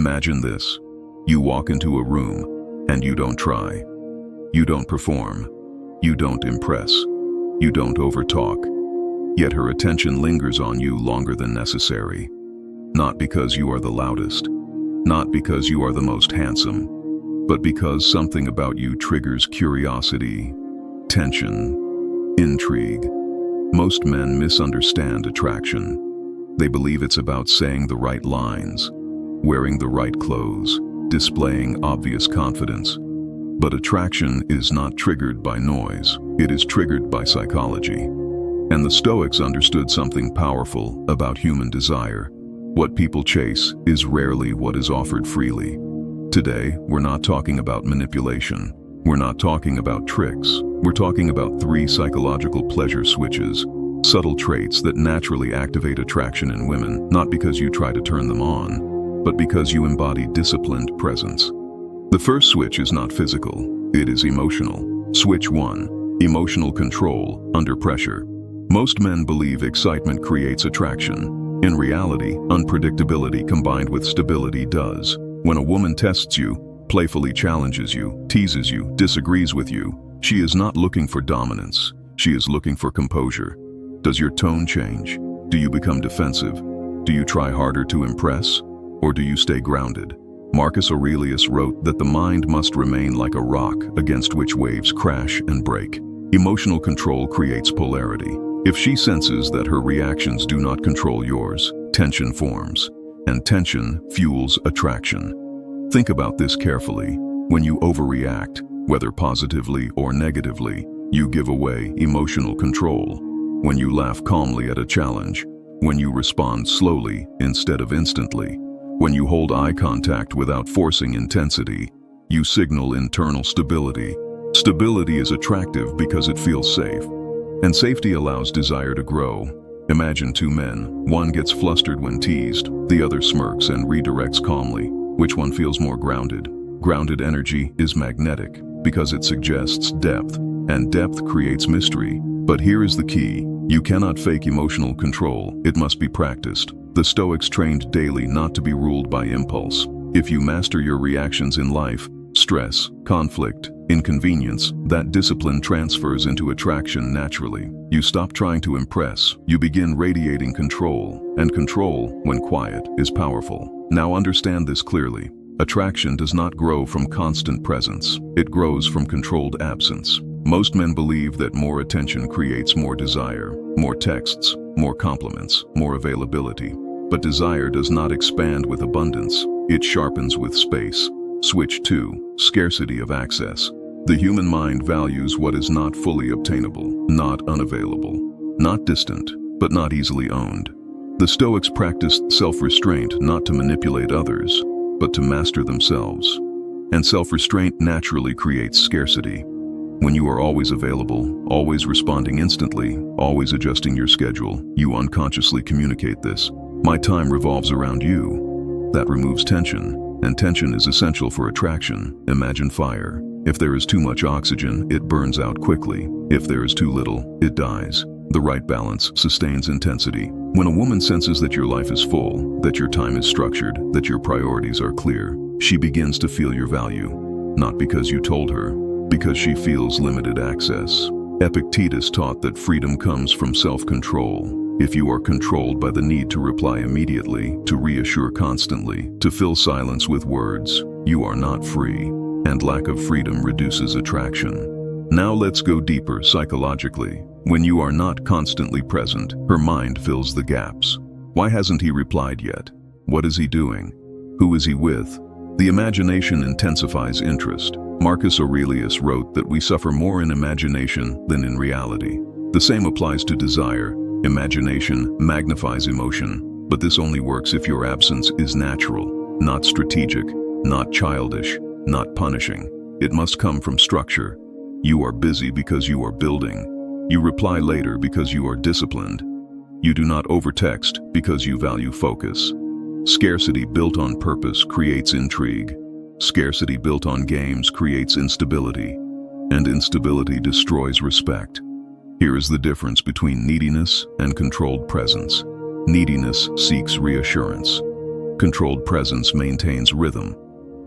Imagine this. You walk into a room, and you don't try. You don't perform. You don't impress. You don't overtalk. Yet her attention lingers on you longer than necessary. Not because you are the loudest, not because you are the most handsome, but because something about you triggers curiosity, tension, intrigue. Most men misunderstand attraction. They believe it's about saying the right lines, wearing the right clothes, displaying obvious confidence. But attraction is not triggered by noise, it is triggered by psychology. And the Stoics understood something powerful about human desire. What people chase is rarely what is offered freely. Today, we're not talking about manipulation. We're not talking about tricks. We're talking about 3 psychological pleasure switches, subtle traits that naturally activate attraction in women, not because you try to turn them on, but because you embody disciplined presence. The first switch is not physical, it is emotional. Switch 1, emotional control under pressure. Most men believe excitement creates attraction. In reality, unpredictability combined with stability does. When a woman tests you, playfully challenges you, teases you, disagrees with you, she is not looking for dominance. She is looking for composure. Does your tone change? Do you become defensive? Do you try harder to impress? Or do you stay grounded? Marcus Aurelius wrote that the mind must remain like a rock against which waves crash and break. Emotional control creates polarity. If she senses that her reactions do not control yours, tension forms, and tension fuels attraction. Think about this carefully. When you overreact, whether positively or negatively, you give away emotional control. When you laugh calmly at a challenge, when you respond slowly instead of instantly, when you hold eye contact without forcing intensity, you signal internal stability. Stability is attractive because it feels safe, and safety allows desire to grow. Imagine 2 men. One gets flustered when teased, the other smirks and redirects calmly. Which one feels more grounded? Grounded energy is magnetic because it suggests depth, and depth creates mystery. But here is the key. You cannot fake emotional control. It must be practiced. The Stoics trained daily not to be ruled by impulse. If you master your reactions in life, stress, conflict, inconvenience, that discipline transfers into attraction naturally. You stop trying to impress. You begin radiating control, and control, when quiet, is powerful. Now understand this clearly. Attraction does not grow from constant presence. It grows from controlled absence. Most men believe that more attention creates more desire, more texts, more compliments, more availability. But desire does not expand with abundance. It sharpens with space. Switch 2, scarcity of access. The human mind values what is not fully obtainable, not unavailable, not distant, but not easily owned. The Stoics practiced self-restraint not to manipulate others, but to master themselves. And self-restraint naturally creates scarcity. When you are always available, always responding instantly, always adjusting your schedule, you unconsciously communicate this. My time revolves around you. That removes tension, and tension is essential for attraction. Imagine fire. If there is too much oxygen, it burns out quickly. If there is too little, it dies. The right balance sustains intensity. When a woman senses that your life is full, that your time is structured, that your priorities are clear, she begins to feel your value. Not because you told her, because she feels limited access. Epictetus taught that freedom comes from self-control. If you are controlled by the need to reply immediately, to reassure constantly, to fill silence with words, you are not free, and lack of freedom reduces attraction. Now let's go deeper psychologically. When you are not constantly present, her mind fills the gaps. Why hasn't he replied yet? What is he doing? Who is he with? The imagination intensifies interest. Marcus Aurelius wrote that we suffer more in imagination than in reality. The same applies to desire. Imagination magnifies emotion, but this only works if your absence is natural, not strategic, not childish, not punishing. It must come from structure. You are busy because you are building. You reply later because you are disciplined. You do not overtext because you value focus. Scarcity built on purpose creates intrigue. Scarcity built on games creates instability. And instability destroys respect. Here is the difference between neediness and controlled presence. Neediness seeks reassurance. Controlled presence maintains rhythm.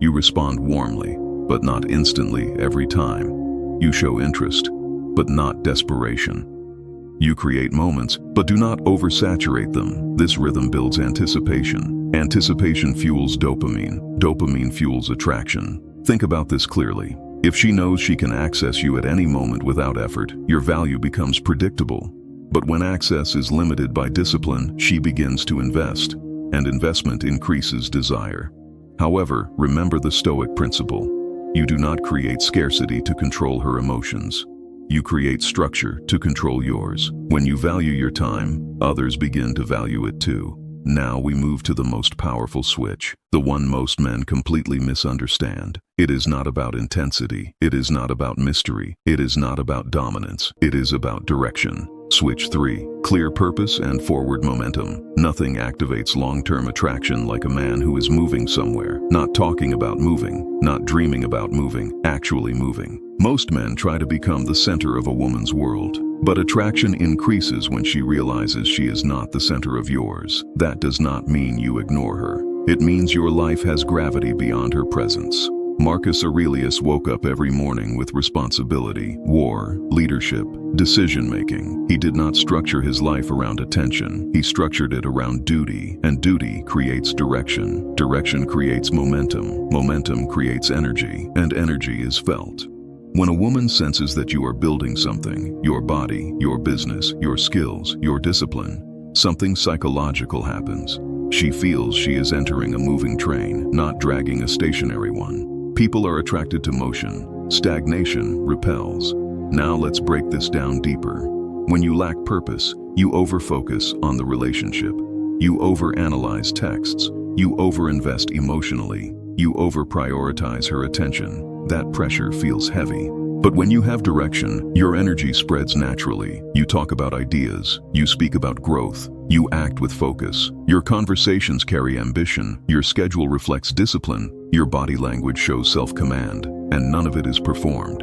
You respond warmly, but not instantly every time. You show interest, but not desperation. You create moments, but do not oversaturate them. This rhythm builds anticipation. Anticipation fuels dopamine. Dopamine fuels attraction. Think about this clearly. If she knows she can access you at any moment without effort, your value becomes predictable. But when access is limited by discipline, she begins to invest, and investment increases desire. However, remember the Stoic principle. You do not create scarcity to control her emotions. You create structure to control yours. When you value your time, others begin to value it too. Now we move to the most powerful switch, the one most men completely misunderstand. It is not about intensity. It is not about mystery. It is not about dominance. It is about direction. Switch 3. Clear purpose and forward momentum. Nothing activates long-term attraction like a man who is moving somewhere. Not talking about moving, not dreaming about moving, actually moving. Most men try to become the center of a woman's world. But attraction increases when she realizes she is not the center of yours. That does not mean you ignore her. It means your life has gravity beyond her presence. Marcus Aurelius woke up every morning with responsibility, war, leadership, decision-making. He did not structure his life around attention. He structured it around duty, and duty creates direction. Direction creates momentum. Momentum creates energy, and energy is felt. When a woman senses that you are building something, your body, your business, your skills, your discipline, something psychological happens. She feels she is entering a moving train, not dragging a stationary one. People are attracted to motion. Stagnation repels. Now let's break this down deeper. When you lack purpose, you over-focus on the relationship. You over-analyze texts. You over-invest emotionally. You over-prioritize her attention. That pressure feels heavy. But when you have direction, your energy spreads naturally. You talk about ideas. You speak about growth. You act with focus. Your conversations carry ambition. Your schedule reflects discipline. Your body language shows self-command. And none of it is performed.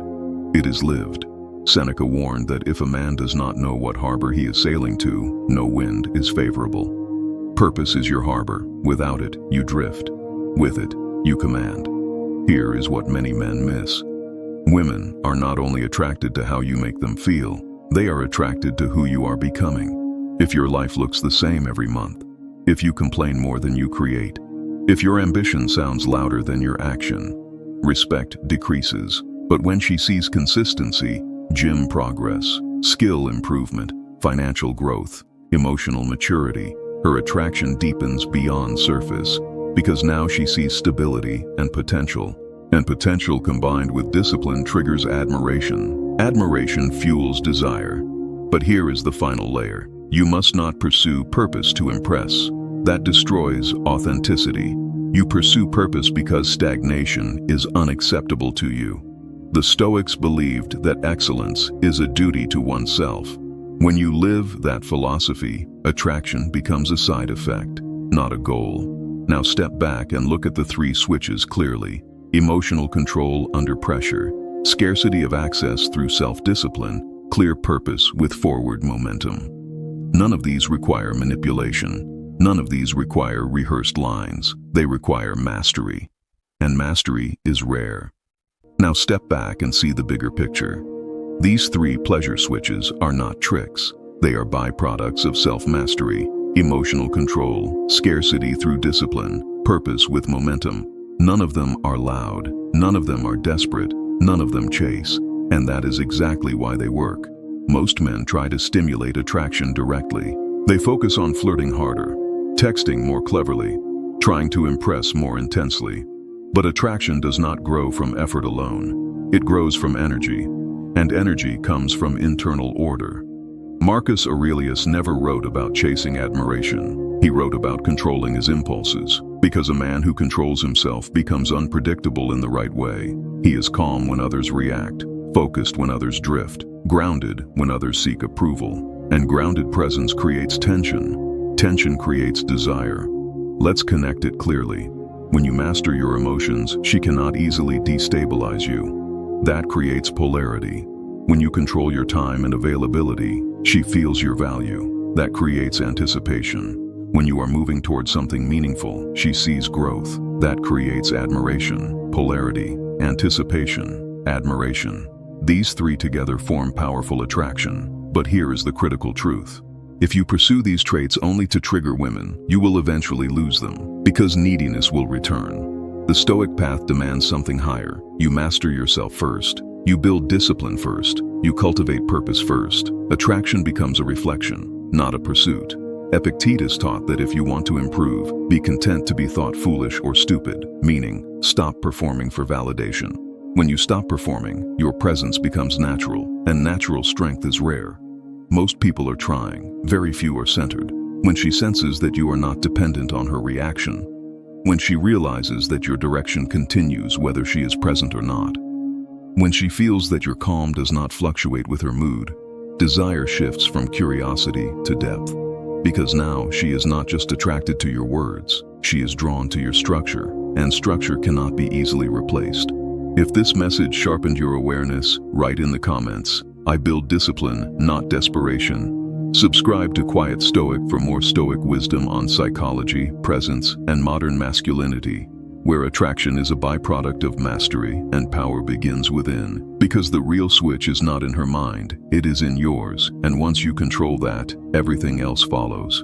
It is lived. Seneca warned that if a man does not know what harbor he is sailing to, no wind is favorable. Purpose is your harbor. Without it, you drift. With it, you command. Here is what many men miss. Women are not only attracted to how you make them feel, they are attracted to who you are becoming. If your life looks the same every month, if you complain more than you create, if your ambition sounds louder than your action, respect decreases. But when she sees consistency, gym progress, skill improvement, financial growth, emotional maturity, her attraction deepens beyond surface, because now she sees stability and potential. And potential combined with discipline triggers admiration. Admiration fuels desire. But here is the final layer. You must not pursue purpose to impress. That destroys authenticity. You pursue purpose because stagnation is unacceptable to you. The Stoics believed that excellence is a duty to oneself. When you live that philosophy, attraction becomes a side effect, not a goal. Now step back and look at the 3 switches clearly. Emotional control under pressure, scarcity of access through self-discipline, clear purpose with forward momentum. None of these require manipulation. None of these require rehearsed lines. They require mastery. And mastery is rare. Now step back and see the bigger picture. These 3 pleasure switches are not tricks. They are byproducts of self-mastery, emotional control, scarcity through discipline, purpose with momentum. None of them are loud. None of them are desperate. None of them chase. And that is exactly why they work. Most men try to stimulate attraction directly. They focus on flirting harder, texting more cleverly, trying to impress more intensely. But attraction does not grow from effort alone. It grows from energy. And energy comes from internal order. Marcus Aurelius never wrote about chasing admiration. He wrote about controlling his impulses, because a man who controls himself becomes unpredictable in the right way. He is calm when others react, focused when others drift, grounded when others seek approval. And grounded presence creates tension. Tension creates desire. Let's connect it clearly. When you master your emotions, she cannot easily destabilize you. That creates polarity. When you control your time and availability, she feels your value. That creates anticipation. When you are moving towards something meaningful, she sees growth. That creates admiration, polarity, anticipation, admiration. These three together form powerful attraction. But here is the critical truth. If you pursue these traits only to trigger women, you will eventually lose them, because neediness will return. The Stoic path demands something higher. You master yourself first. You build discipline first. You cultivate purpose first. Attraction becomes a reflection, not a pursuit. Epictetus taught that if you want to improve, be content to be thought foolish or stupid, meaning, stop performing for validation. When you stop performing, your presence becomes natural, and natural strength is rare. Most people are trying, very few are centered. When she senses that you are not dependent on her reaction, when she realizes that your direction continues whether she is present or not, when she feels that your calm does not fluctuate with her mood, desire shifts from curiosity to depth. Because now she is not just attracted to your words, she is drawn to your structure, and structure cannot be easily replaced. If this message sharpened your awareness, write in the comments, "I build discipline, not desperation." Subscribe to Quiet Stoic for more Stoic wisdom on psychology, presence, and modern masculinity, where attraction is a byproduct of mastery and power begins within. Because the real switch is not in her mind, it is in yours, and once you control that, everything else follows.